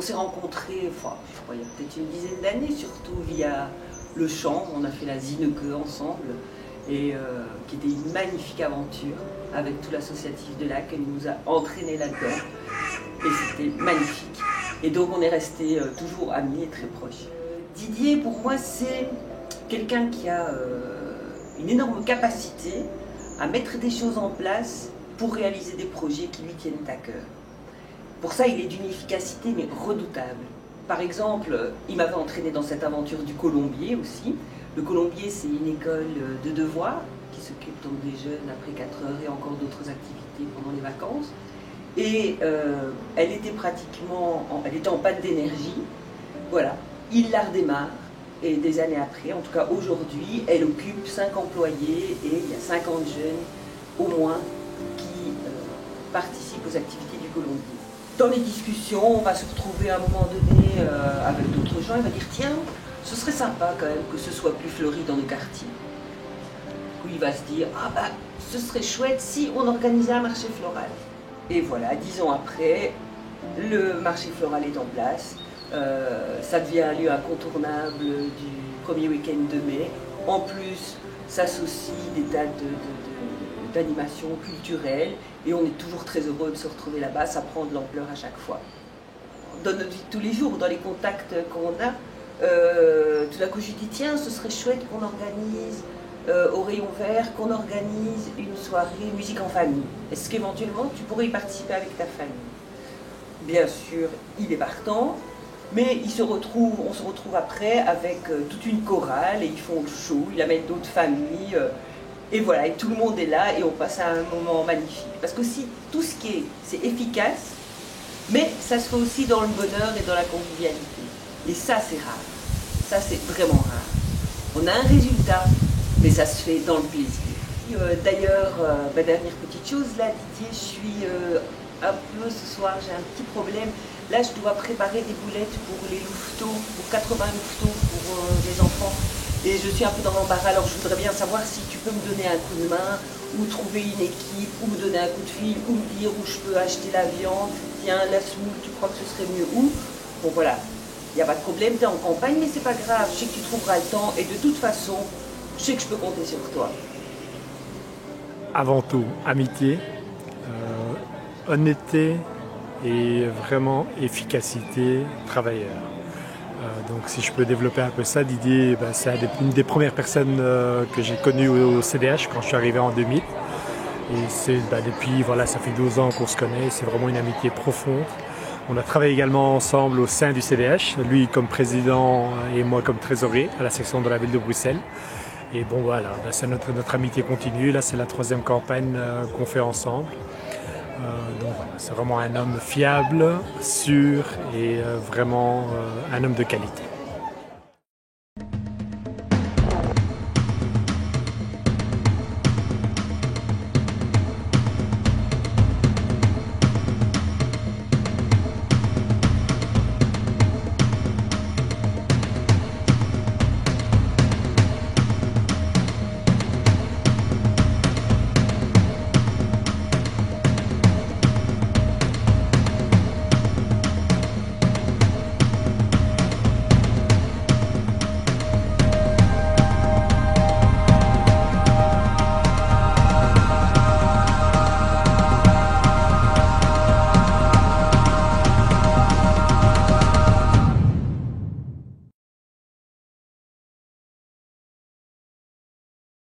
s'est rencontrés, enfin, je crois, il y a peut-être une dizaine d'années, surtout via le chant. On a fait la Zineke ensemble, et qui était une magnifique aventure avec tout l'associatif de Lac. Elle nous a entraînés là-dedans, et c'était magnifique. Et donc on est restés toujours amis et très proches. Didier, pour moi, c'est quelqu'un qui a une énorme capacité à mettre des choses en place pour réaliser des projets qui lui tiennent à cœur. Pour ça, il est d'une efficacité mais redoutable. Par exemple, il m'avait entraîné dans cette aventure du Colombier aussi. Le Colombier, c'est une école de devoirs qui s'occupe donc des jeunes après 4 heures et encore d'autres activités pendant les vacances. Et elle était en panne d'énergie. Voilà, il la redémarre. Et des années après, en tout cas aujourd'hui, elle occupe 5 employés et il y a 50 jeunes au moins qui participent aux activités du Colombier. Dans les discussions, on va se retrouver à un moment donné avec d'autres gens, il va dire tiens, ce serait sympa quand même que ce soit plus fleuri dans nos quartiers. Où il va se dire ah bah ce serait chouette si on organisait un marché floral. Et voilà, 10 ans après, le marché floral est en place. Ça devient un lieu incontournable du premier week-end de mai. En plus, s'associent des dates d'animation culturelle et on est toujours très heureux de se retrouver là-bas. Ça prend de l'ampleur à chaque fois. Dans notre vie de tous les jours, dans les contacts qu'on a, tout d'un coup je lui dis tiens, ce serait chouette qu'on organise au rayon vert, qu'on organise une soirée musique en famille. Est-ce qu'éventuellement tu pourrais y participer avec ta famille? Bien sûr, il est partant. Mais on se retrouve après avec toute une chorale et ils font le show, ils amènent d'autres familles. Et voilà, et tout le monde est là et on passe à un moment magnifique. Parce que si tout ce qui est, c'est efficace, mais ça se fait aussi dans le bonheur et dans la convivialité. Et ça, c'est rare. Ça, c'est vraiment rare. On a un résultat, mais ça se fait dans le plaisir. D'ailleurs, dernière petite chose, là, Didier, je suis un peu ce soir, j'ai un petit problème. Là, je dois préparer des boulettes pour les louveteaux, pour 80 louveteaux pour les enfants. Et je suis un peu dans l'embarras, alors je voudrais bien savoir si tu peux me donner un coup de main, ou trouver une équipe, ou me donner un coup de fil, ou me dire où je peux acheter la viande. Tiens, la semoule, tu crois que ce serait mieux où? Bon voilà, il n'y a pas de problème, tu es en campagne, mais c'est pas grave, je sais que tu trouveras le temps, et de toute façon, je sais que je peux compter sur toi. Avant tout, amitié, honnêteté et vraiment efficacité travailleur. Donc si je peux développer un peu ça, Didier, c'est une des premières personnes que j'ai connues au CDH quand je suis arrivé en 2000. Et c'est depuis, voilà, ça fait 12 ans qu'on se connaît, c'est vraiment une amitié profonde. On a travaillé également ensemble au sein du CDH, lui comme président et moi comme trésorier à la section de la ville de Bruxelles. Et bon voilà, c'est notre amitié continue, là c'est la 3e campagne qu'on fait ensemble. Donc voilà, c'est vraiment un homme fiable, sûr et vraiment un homme de qualité.